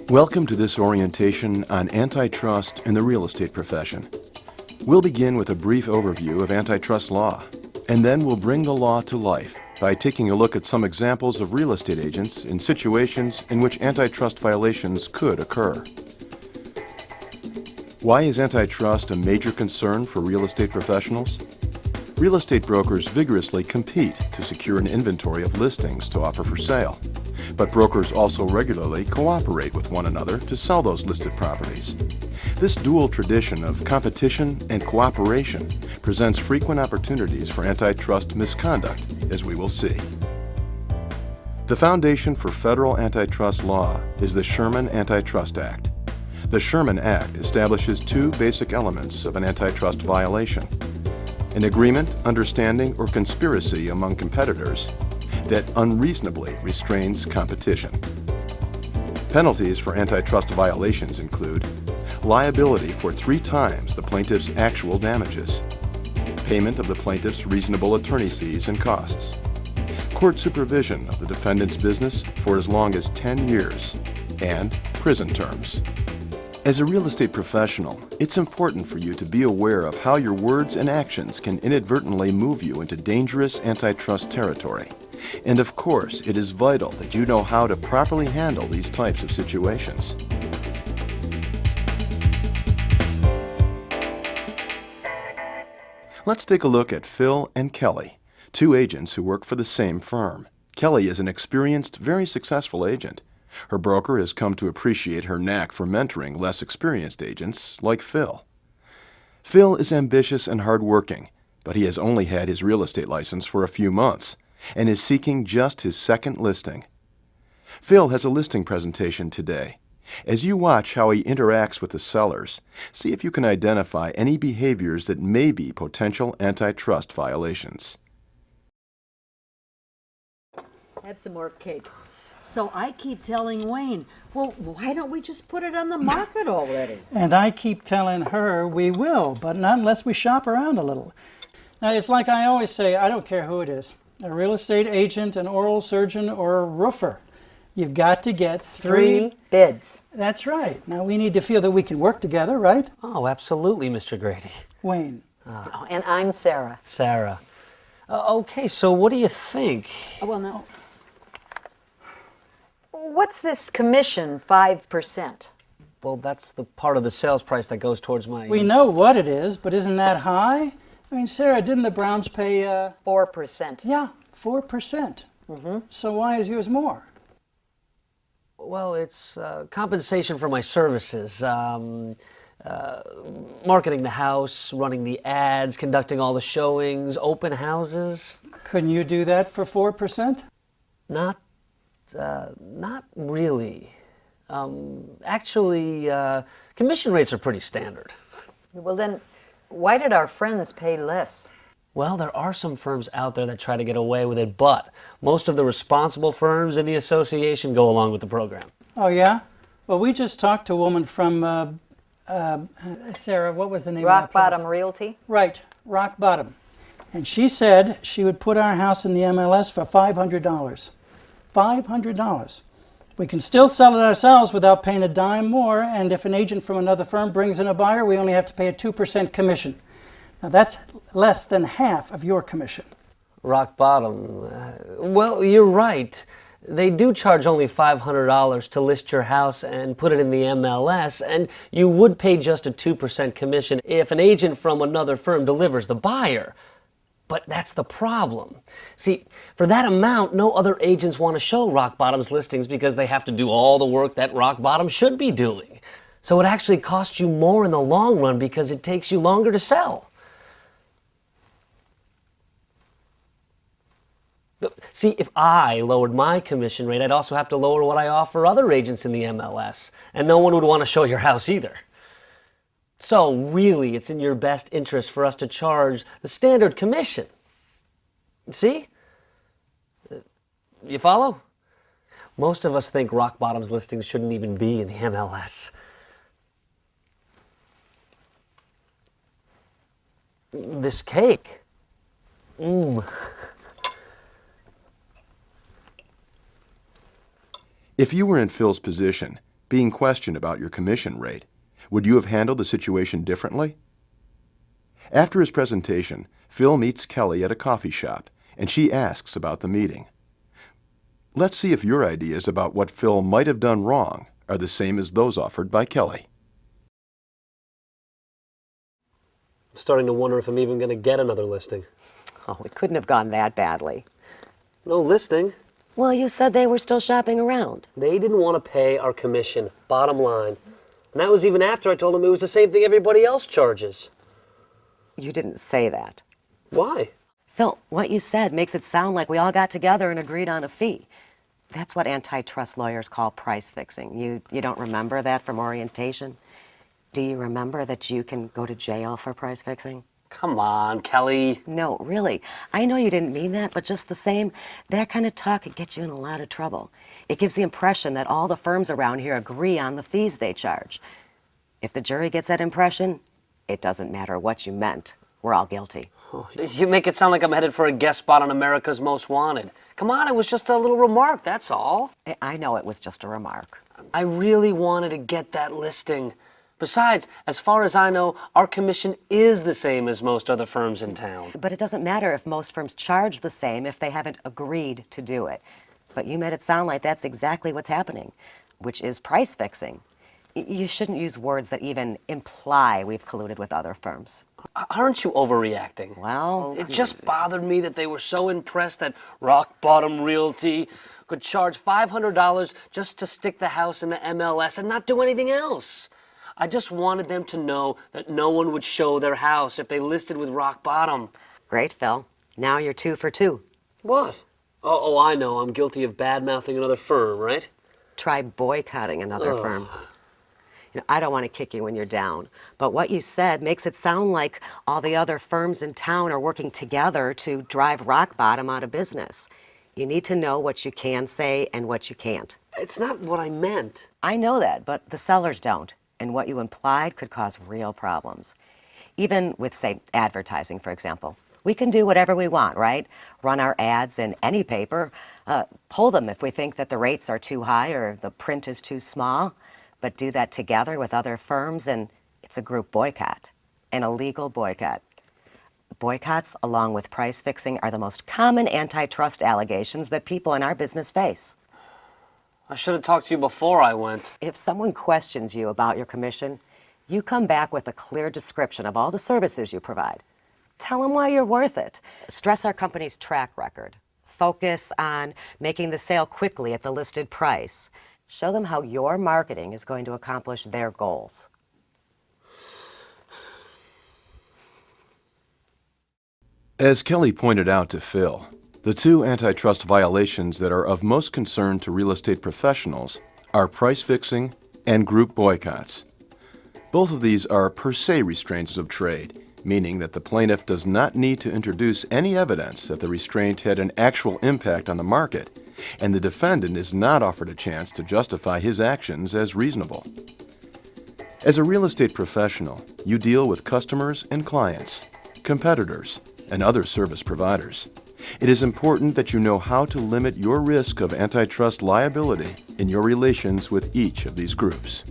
Welcome to this orientation on antitrust and the real estate profession. We'll begin with a brief overview of antitrust law, and then we'll bring the law to life by taking a look at some examples of real estate agents in situations in which antitrust violations could occur. Why is antitrust a major concern for real estate professionals? Real estate brokers vigorously compete to secure an inventory of listings to offer for sale. But brokers also regularly cooperate with one another to sell those listed properties. This dual tradition of competition and cooperation presents frequent opportunities for antitrust misconduct, as we will see. The foundation for federal antitrust law is the Sherman Antitrust Act. The Sherman Act establishes two basic elements of an antitrust violation: an agreement, understanding, or conspiracy among competitors that unreasonably restrains competition. Penalties for antitrust violations include liability for 3 times the plaintiff's actual damages, payment of the plaintiff's reasonable attorney fees and costs, court supervision of the defendant's business for as long as 10 years, and prison terms. As a real estate professional, it's important for you to be aware of how your words and actions can inadvertently move you into dangerous antitrust territory. And of course, it is vital that you know how to properly handle these types of situations. Let's take a look at Phil and Kelly, 2 agents who work for the same firm. Kelly is an experienced, very successful agent. Her broker has come to appreciate her knack for mentoring less experienced agents like Phil. Phil is ambitious and hardworking, but he has only had his real estate license for a few months and is seeking just his second listing. Phil has a listing presentation today. As you watch how he interacts with the sellers, see if you can identify any behaviors that may be potential antitrust violations. Have some more cake. So I keep telling Wayne, well, why don't we just put it on the market already? And I keep telling her we will, but not unless we shop around a little. Now, it's like I always say, I don't care who it is, a real estate agent, an oral surgeon, or a roofer. You've got to get 3 bids. That's right. Now, we need to feel that we can work together, right? Oh, absolutely, Mr. Grady. Wayne. Oh, and I'm Sarah. Sarah. Okay, so what do you think? Oh, well, no. What's this commission, 5%? Well, that's the part of the sales price that goes towards my... We know what it is, but isn't that high? I mean, Sarah, didn't the Browns pay... 4%. Yeah, 4%. Mm-hmm. So why is yours more? Well, it's compensation for my services. Marketing the house, running the ads, conducting all the showings, open houses. Couldn't you do that for 4%? Not really. Actually, commission rates are pretty standard. Well, then, why did our friends pay less? Well, there are some firms out there that try to get away with it, but most of the responsible firms in the association go along with the program. Oh, yeah? Well, we just talked to a woman from, Sarah, what was the name of that place? Rock Bottom Realty? Right, Rock Bottom. And she said she would put our house in the MLS for $500. $500. We can still sell it ourselves without paying a dime more, and if an agent from another firm brings in a buyer, we only have to pay a 2% commission. Now that's less than half of your commission. Rock Bottom. Well, you're right. They do charge only $500 to list your house and put it in the MLS, and you would pay just a 2% commission if an agent from another firm delivers the buyer. But that's the problem. See, for that amount, no other agents want to show Rock Bottom's listings because they have to do all the work that Rock Bottom should be doing. So it actually costs you more in the long run because it takes you longer to sell. See, if I lowered my commission rate, I'd also have to lower what I offer other agents in the MLS, and no one would want to show your house either. So really, it's in your best interest for us to charge the standard commission. See? You follow? Most of us think Rock Bottom's listings shouldn't even be in the MLS. This cake. If you were in Phil's position, being questioned about your commission rate, would you have handled the situation differently? After his presentation, Phil meets Kelly at a coffee shop, and she asks about the meeting. Let's see if your ideas about what Phil might have done wrong are the same as those offered by Kelly. I'm starting to wonder if I'm even going to get another listing. Oh, it couldn't have gone that badly. No listing. Well, you said they were still shopping around. They didn't want to pay our commission, bottom line. And that was even after I told them it was the same thing everybody else charges. You didn't say that. Why? Phil, what you said makes it sound like we all got together and agreed on a fee. That's what antitrust lawyers call price fixing. You don't remember that from orientation? Do you remember that you can go to jail for price fixing? Come on, Kelly. No, really. I know you didn't mean that, but just the same, that kind of talk could get you in a lot of trouble. It gives the impression that all the firms around here agree on the fees they charge. If the jury gets that impression, it doesn't matter what you meant. We're all guilty. You make it sound like I'm headed for a guest spot on America's Most Wanted. Come on, it was just a little remark, that's all. I know it was just a remark. I really wanted to get that listing. Besides, as far as I know, our commission is the same as most other firms in town. But it doesn't matter if most firms charge the same if they haven't agreed to do it. But you made it sound like that's exactly what's happening, which is price fixing. You shouldn't use words that even imply we've colluded with other firms. Aren't you overreacting? Well, It just bothered me that they were so impressed that Rock Bottom Realty could charge $500 just to stick the house in the MLS and not do anything else. I just wanted them to know that no one would show their house if they listed with Rock Bottom. great, Phil. Now you're 2 for 2. What? Oh, I know. I'm guilty of bad-mouthing another firm, right? Try boycotting another firm. You know, I don't want to kick you when you're down, but what you said makes it sound like all the other firms in town are working together to drive Rock Bottom out of business. You need to know what you can say and what you can't. It's not what I meant. I know that, but the sellers don't, and what you implied could cause real problems. Even with, say, advertising, for example. We can do whatever we want, right? Run our ads in any paper, pull them if we think that the rates are too high or the print is too small, but do that together with other firms, and it's a group boycott, an illegal boycott. Boycotts, along with price fixing, are the most common antitrust allegations that people in our business face. I should have talked to you before I went. If someone questions you about your commission, you come back with a clear description of all the services you provide. Tell them why you're worth it. Stress our company's track record. Focus on making the sale quickly at the listed price. Show them how your marketing is going to accomplish their goals. As Kelly pointed out to Phil, the two antitrust violations that are of most concern to real estate professionals are price fixing and group boycotts. Both of these are per se restraints of trade, meaning that the plaintiff does not need to introduce any evidence that the restraint had an actual impact on the market, and the defendant is not offered a chance to justify his actions as reasonable. As a real estate professional, you deal with customers and clients, competitors, and other service providers. It is important that you know how to limit your risk of antitrust liability in your relations with each of these groups.